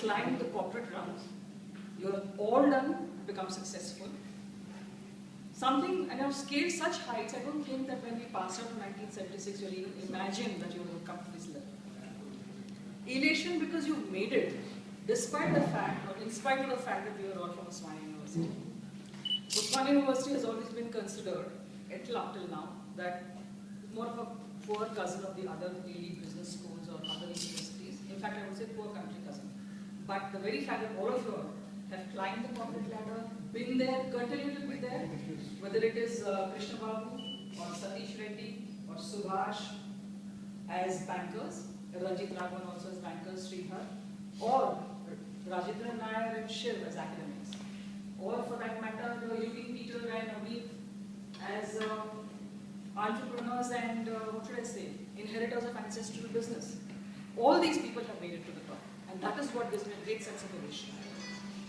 climbed the corporate rungs. You're all done, become successful. Something, and I've scaled such heights, I don't think that when we passed out in 1976, you'll even imagine that you will come to this level. Elation because you made it, despite the fact, or in spite of the fact that we are all from Osmania University. Osmania University has always been considered, up till now, that more of a poor cousin of the other elite business schools or other universities. In fact, I would say poor country cousin. But the very fact that all of you have climbed the corporate ladder, been there, continue to be there, whether it is Krishna Babu or Satish Reddy or Subhash as bankers, Ranjit Raghavan also as bankers, Srihar, or Rajendra Nair and Shiv as academics, or for that matter, Eugene Peter and Amit as entrepreneurs and, what should I say, inheritors of ancestral business. All these people have made it to the top, and that is what gives me a great sense of elation.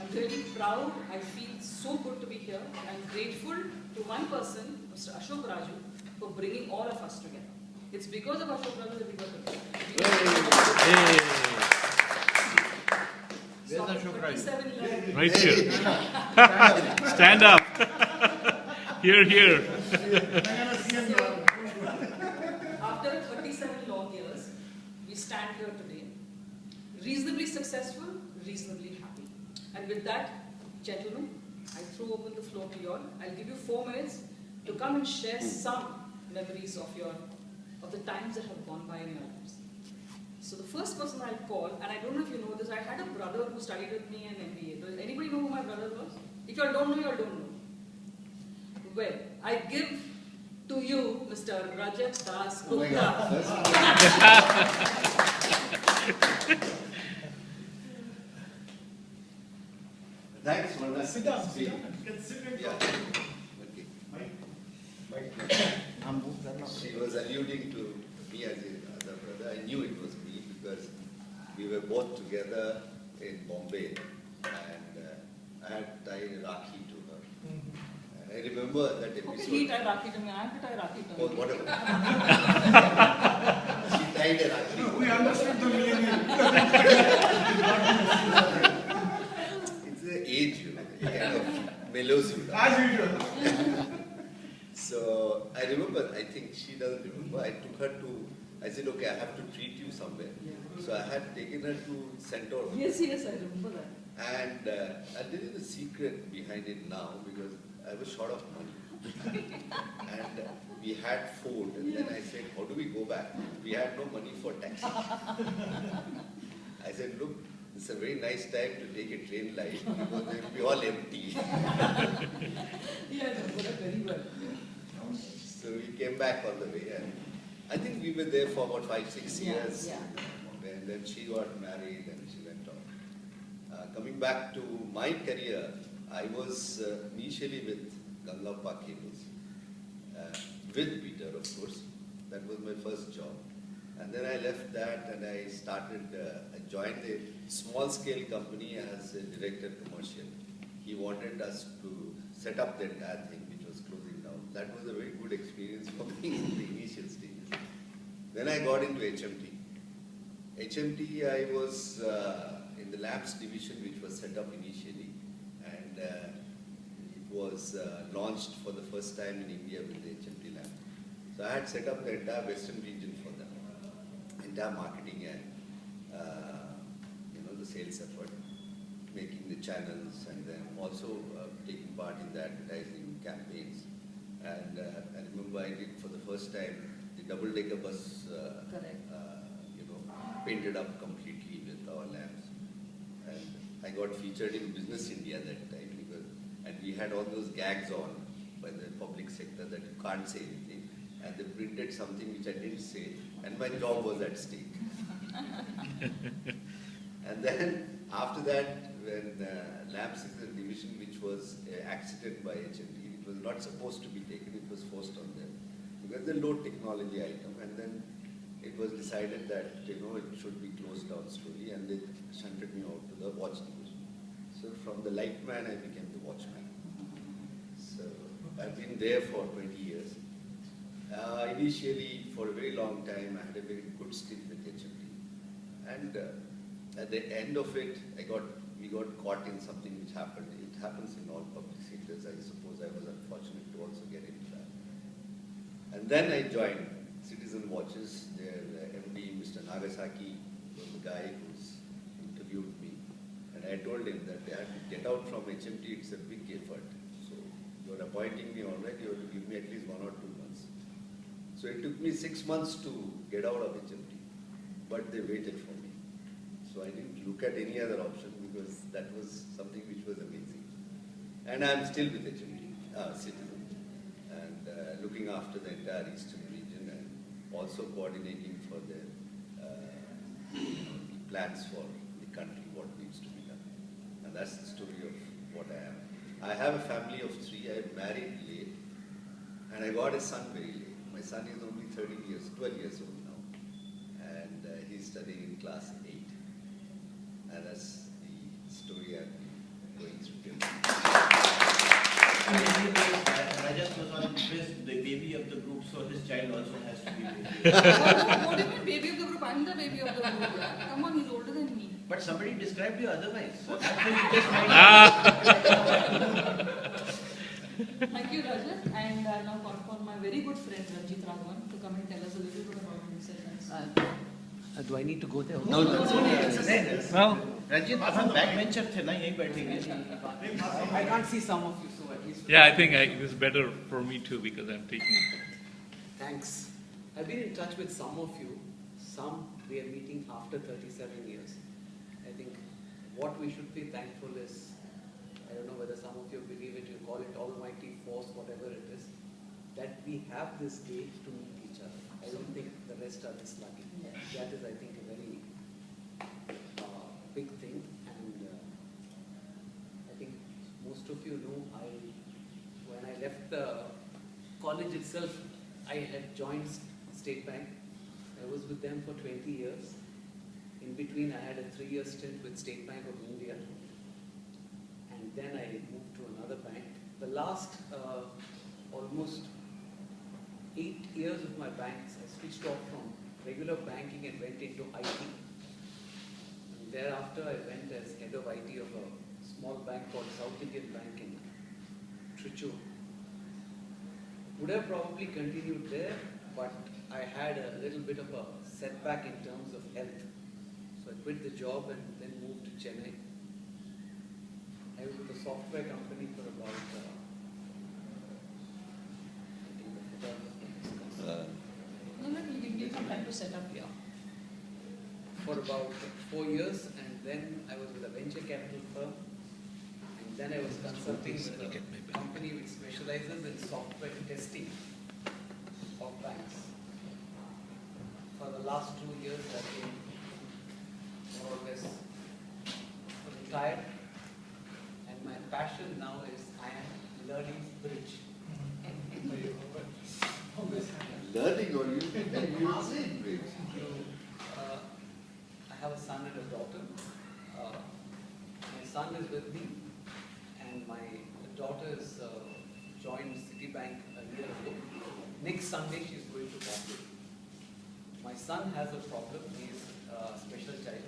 I'm really proud, I feel so good to be here. I'm grateful to one person, Mr. Ashok Raju, for bringing all of us together. It's because of Ashok Raju that we got together. Where's Ashok Raju? Right here. Stand up. Here, here. After 37 long years, we stand here today, reasonably successful, reasonably happy. And with that, gentlemen, I throw open the floor to you all. I'll give you 4 minutes to come and share some memories of the times that have gone by in your lives. So the first person I'll call, and I don't know if you know this, I had a brother who studied with me in MBA. Does anybody know who my brother was? If you all don't know, you all don't know. Well, I give to you Mr. Rajat Das Gupta. Thanks, Varna. Sit down. You can sit and talk. She was alluding to me as the brother. I knew it was me because we were both together in Bombay, and I had tied Rakhi to her. And I remember that episode. Okay, he tied Rakhi to me. I have to tie Rakhi to Oh, me. whatever. She tied a Rakhi. We understood the meaning. It's the age, you know. It kind of mellows you down. As usual. So I remember, I think she doesn't remember, I took her to, I said, okay, I have to treat you somewhere. Yeah. So I had taken her to Centaur. Yes, I remember that. And I'll tell you the secret behind it now, because I was short of money. And we had food, and then I said, how do we go back? We had no money for taxi. I said, look, it's a very nice time to take a train line because they will be all empty. Yeah, I remember that very well. So we came back all the way, and I think we were there for about 5-6 years. Yeah. And then she got married and she went on. Coming back to my career, I was initially with Gangappa Cables, with Peter, of course. That was my first job. And then I left that and I started, I joined a small-scale company as a director commercial. He wanted us to set up the entire thing, which was closing down. That was a very good experience for me in the initial stages. Then I got into HMT. HMT, I was in the labs division, which was set up initially. And it was launched for the first time in India with the HMT lab. So I had set up the entire Western region for them, entire marketing and the sales effort, making the channels, and then also taking part in the advertising campaigns. And I remember I did for the first time the double-decker bus, painted up completely with our lamps. And I got featured in Business India that time and we had all those gags on by the public sector that you can't say anything. And they printed something which I didn't say, and my job was at stake. And then after that, when lamps is a division which was accident by HMT, it was not supposed to be taken, it was forced on them. Because the low technology item, and then it was decided that it should be closed down slowly, and they shunted me out to the watch division. So from the light man, I became the watchman. So I've been there for 20 years. Initially, for a very long time, I had a very good stint with HMT. And at the end of it, we got caught in something which happened. It happens in all public sectors. I suppose I was unfortunate to also get into that. And then I joined Citizen Watches. Their MD, Mr. Nagasaki, was the guy who's interviewed me. And I told him that they had to get out from HMT. It's a big effort. So you're appointing me already. You have to give me at least 1 or 2 months. So it took me 6 months to get out of HMT. But they waited for me. So I didn't look at any other option because that was something which was amazing. And I'm still with HMT, Citizen, and looking after the entire eastern region and also coordinating for the plans for the country, what needs to be done. And that's the story of what I am. I have a family of 3. I married late and I got a son very late. My son is only 12 years old now, and he's studying in class 8. And that's the story I've been going through. Rajat was on the baby of the group, so his child also has to be baby. What do you mean baby of the group? I'm the baby of the group. Yeah. Come on, he's older than me. But somebody described you otherwise. So that's why you just might. Thank you, Rajat. And I now call upon my very good friend Ranjit Raghavan to come and tell us a little bit about himself. Do I need to go there? No, Well, Ranjit, हम backbencher थे ना यहीं बैठेंगे. I can't see some of you, so at least. yeah, I think it is better for me too because I'm taking. Thanks. I've been in touch with some of you. Some we are meeting after 37 years. I think what we should be thankful is, I don't know whether some of you believe it, you call it almighty force, whatever it is, that we have this gate to meet each other. I don't think the rest are this lucky. That is, I think, a very big thing. And I think most of you know, when I left the college itself, I had joined State Bank. I was with them for 20 years. In between, I had a 3-year stint with State Bank of India. And then I moved to another bank. The last almost 8 years of my banks, I switched off from regular banking and went into IT. And thereafter, I went as head of IT of a small bank called South Indian Bank in Trichy. Would have probably continued there, but I had a little bit of a setback in terms of health. So I quit the job and then moved to Chennai. I was with a software company for about, I think the photographer. No, you can give some time to set up here. For about 4 years, and then I was with a venture capital firm, and then I was consulting with a company which specializes in software testing of banks. For the last 2 years, I've been more or less retired, and my passion now is I am learning bridge. Learning or using bridge? I have a son and a daughter. My son is with me, and my daughter is joined Citibank a year ago. Next Sunday, she's going to Bombay. My son has a problem. He is a special child.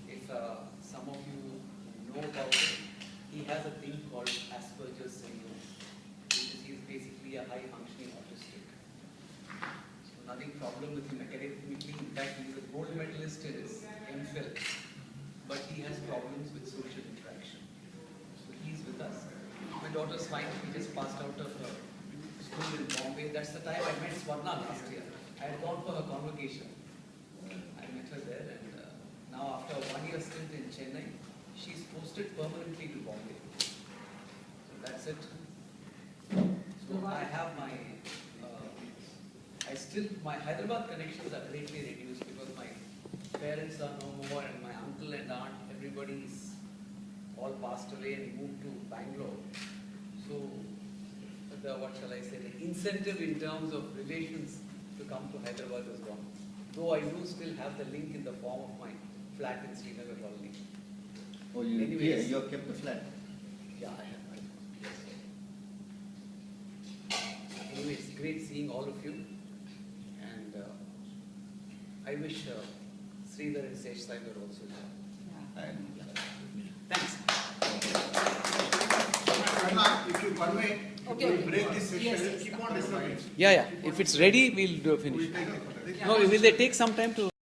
If some of you know about it, he has a thing called Asperger's syndrome, which is he's basically a high-functioning autistic. So nothing problem with him academically. In fact, he's a gold medalist in his MPhil, but he has problems with social interaction. So he's with us. My daughter's fine. She just passed out of her school in Bombay. That's the time I met Swarna last year. I had gone for her convocation. I met her there, and now after a 1-year stint in Chennai, she's posted permanently to Bombay. So that's it. So I have my, my Hyderabad connections are greatly reduced because my parents are no more, and my uncle and aunt, everybody's all passed away and moved to Bangalore. So what shall I say, the incentive in terms of relations to come to Hyderabad is gone. Though I do still have the link in the form of my flat in Srinagar colony. Oh, Anyways. you have kept the flat. Yeah, I have. Anyways, great seeing all of you. And I wish Sridhar and Sesh Sai were also here. And Thanks. If you permit, Okay. we'll break this session, Yes, we'll yes. keep on discussing. Yeah. If it's ready, we'll finish. We'll take it. No, will they take some time to?